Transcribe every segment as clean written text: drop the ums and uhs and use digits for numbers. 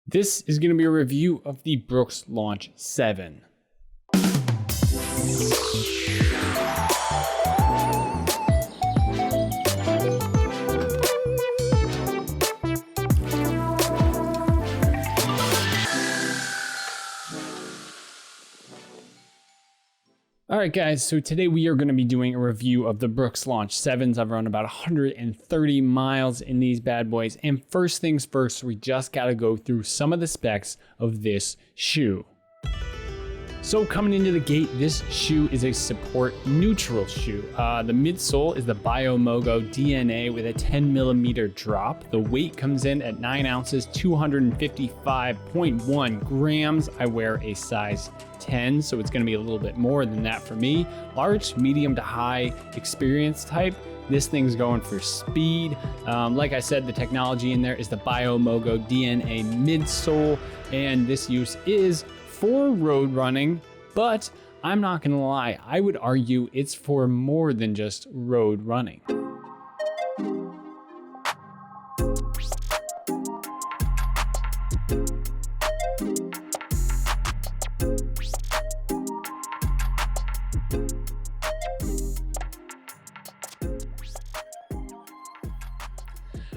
This is going to be a review of the Brooks Launch 7. All right, guys, so today we are going to be doing a review of the Brooks Launch 7s. I've run about 130 miles in these bad boys. And first things first, we just got to go through some of the specs of this shoe. So coming into the gate, this shoe is a support neutral shoe. The midsole is the Biomogo DNA with a 10 millimeter drop. The weight comes in at 9 ounces, 255.1 grams. I wear a size 10, so it's gonna be a little bit more than that for me. Large, medium to high experience type. This thing's going for speed. Like I said, the technology in there is the Biomogo DNA midsole, and this use is for road running, but I'm not gonna lie, I would argue it's for more than just road running.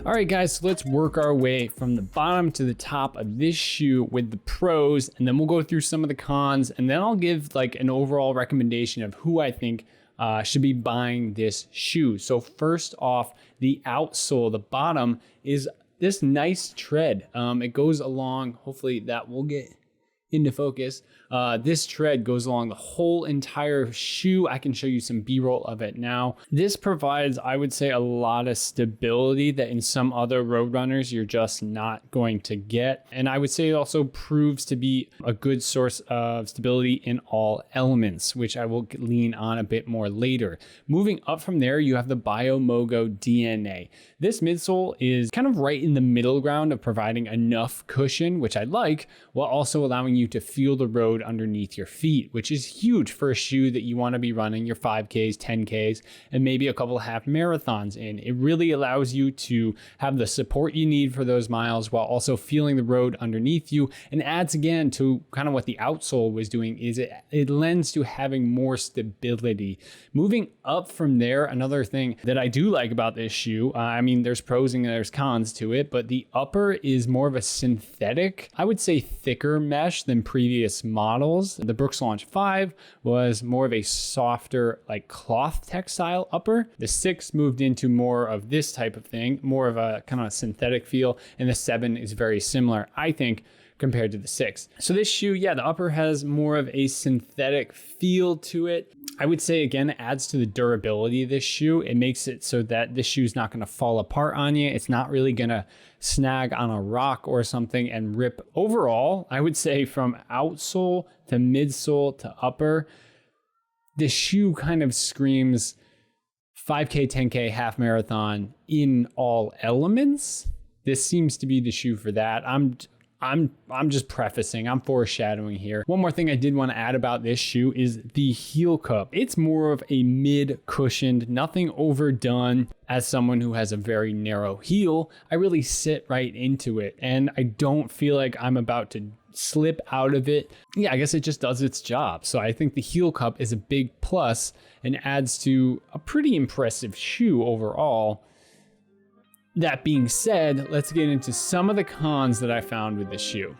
All right, guys, so let's work our way from the bottom to the top of this shoe with the pros, and then we'll go through some of the cons, and then I'll give like an overall recommendation of who I think should be buying this shoe. So first off, the outsole, the bottom is this nice tread. It goes along, hopefully that will get into focus. This tread goes along the whole entire shoe. I can show you some B-roll of it now. This provides, I would say, a lot of stability that in some other road runners you're just not going to get. And I would say it also proves to be a good source of stability in all elements, which I will lean on a bit more later. Moving up from there, you have the Biomogo DNA. This midsole is kind of right in the middle ground of providing enough cushion, which I like, while also allowing you to feel the road underneath your feet, which is huge for a shoe that you want to be running your 5Ks, 10Ks, and maybe a couple of half marathons in. It really allows you to have the support you need for those miles while also feeling the road underneath you, and adds again to kind of what the outsole was doing is it lends to having more stability. Moving up from there, another thing that I do like about this shoe, I mean, there's pros and there's cons to it, but the upper is more of a synthetic, I would say thicker mesh than previous models. The Brooks Launch 5 was more of a softer, like cloth textile upper. The 6 moved into more of this type of thing, more of a kind of synthetic feel, and the 7 is very similar, I think, compared to the 6. So this shoe, yeah, the upper has more of a synthetic feel to it. I would say, again, it adds to the durability of this shoe. It makes it so that this shoe is not going to fall apart on you. It's not really going to snag on a rock or something and rip. Overall, I would say from outsole to midsole to upper, this shoe kind of screams 5K, 10K, half marathon in all elements. This seems to be the shoe for that. I'm just prefacing, I'm foreshadowing here. One more thing I did want to add about this shoe is the heel cup. It's more of a mid-cushioned, nothing overdone. As someone who has a very narrow heel, I really sit right into it, and I don't feel like I'm about to slip out of it. Yeah, I guess it just does its job. So I think the heel cup is a big plus and adds to a pretty impressive shoe overall. That being said, let's get into some of the cons that I found with this shoe.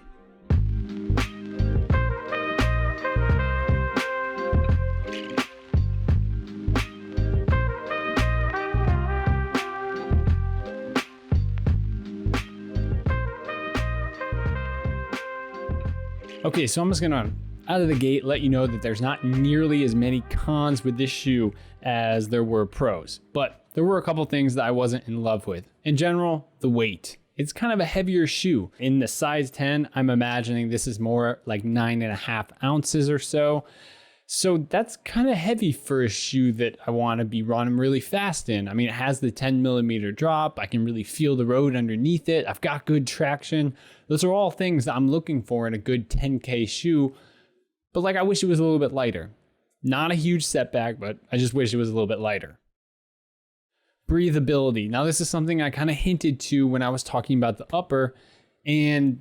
Okay, so I'm just gonna, out of the gate, let you know that there's not nearly as many cons with this shoe as there were pros, but there were a couple things that I wasn't in love with. In general, the weight. It's kind of a heavier shoe. In the size 10, I'm imagining this is more like 9.5 ounces or so. So that's kind of heavy for a shoe that I want to be running really fast in. I mean, it has the 10 millimeter drop. I can really feel the road underneath it. I've got good traction. Those are all things that I'm looking for in a good 10K shoe. But like, I wish it was a little bit lighter. Not a huge setback, but I just wish it was a little bit lighter. Breathability. Now, this is something I kind of hinted to when I was talking about the upper, and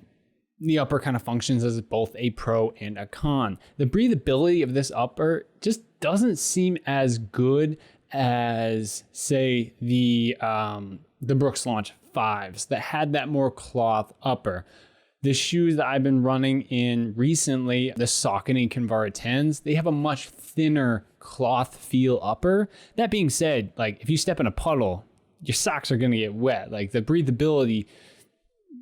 the upper kind of functions as both a pro and a con. The breathability of this upper just doesn't seem as good as, say, the Brooks Launch 5s that had that more cloth upper. The shoes that I've been running in recently, the Saucony Endorphin 10s, they have a much thinner cloth feel upper. That being said, like if you step in a puddle, your socks are gonna get wet. Like the breathability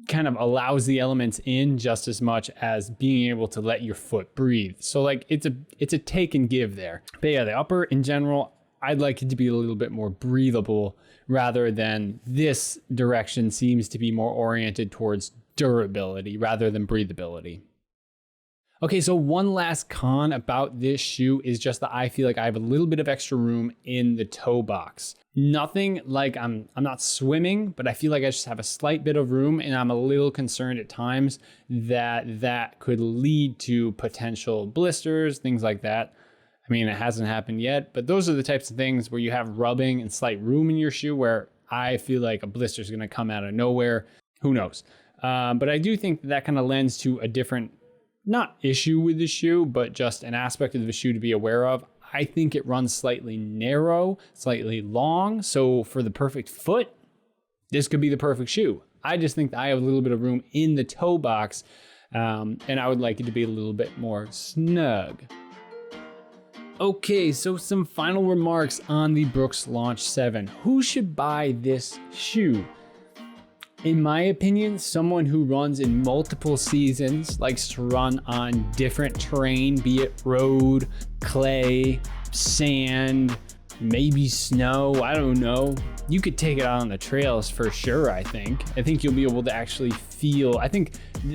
kind of allows the elements in just as much as being able to let your foot breathe. So like it's a take and give there. But yeah, the upper in general, I'd like it to be a little bit more breathable rather than this direction seems to be more oriented towards durability rather than breathability. Okay, so one last con about this shoe is just that I feel like I have a little bit of extra room in the toe box. Nothing like I'm not swimming, but I feel like I just have a slight bit of room, and I'm a little concerned at times that could lead to potential blisters, things like that. I mean, it hasn't happened yet, but those are the types of things where you have rubbing and slight room in your shoe where I feel like a blister is going to come out of nowhere. Who knows? But I do think that kind of lends to a different, not issue with the shoe, but just an aspect of the shoe to be aware of. I think it runs slightly narrow, slightly long. So for the perfect foot, this could be the perfect shoe. I just think that I have a little bit of room in the toe box, and I would like it to be a little bit more snug. Okay, so some final remarks on the Brooks Launch 7. Who should buy this shoe? In my opinion, someone who runs in multiple seasons, likes to run on different terrain, be it road, clay, sand, maybe snow, I don't know. You could take it out on the trails for sure, I think. I think you'll be able to actually feel, I think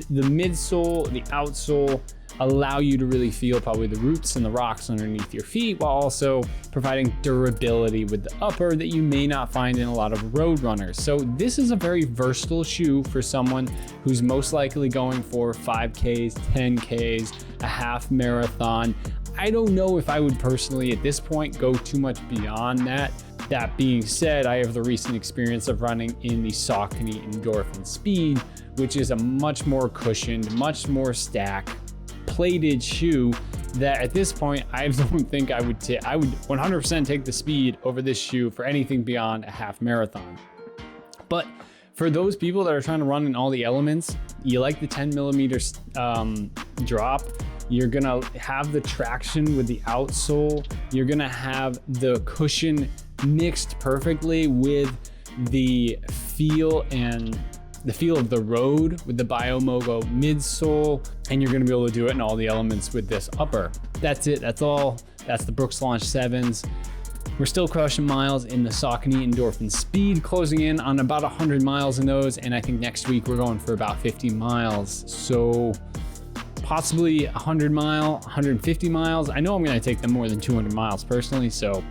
the midsole, the outsole, allow you to really feel probably the roots and the rocks underneath your feet while also providing durability with the upper that you may not find in a lot of road runners. So this is a very versatile shoe for someone who's most likely going for 5Ks, 10Ks, a half marathon. I don't know if I would personally at this point go too much beyond that. That being said, I have the recent experience of running in the Saucony Endorphin Speed, which is a much more cushioned, much more stacked, plated shoe that at this point I don't think I would 100% take the Speed over this shoe for anything beyond a half marathon. But for those people that are trying to run in all the elements, you like the 10 millimeters drop, you're gonna have the traction with the outsole, you're gonna have the cushion mixed perfectly with the feel of the road with the Biomogo midsole, and you're gonna be able to do it in all the elements with this upper. That's it, that's all. That's the Brooks Launch 7s. We're still crushing miles in the Saucony Endorphin Speed, closing in on about 100 miles in those, and I think next week we're going for about 50 miles. So possibly 100 mile, 150 miles. I know I'm gonna take them more than 200 miles personally, so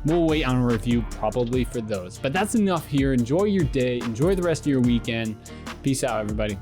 we'll wait on a review probably for those. But that's enough here. Enjoy your day. Enjoy the rest of your weekend. Peace out, everybody.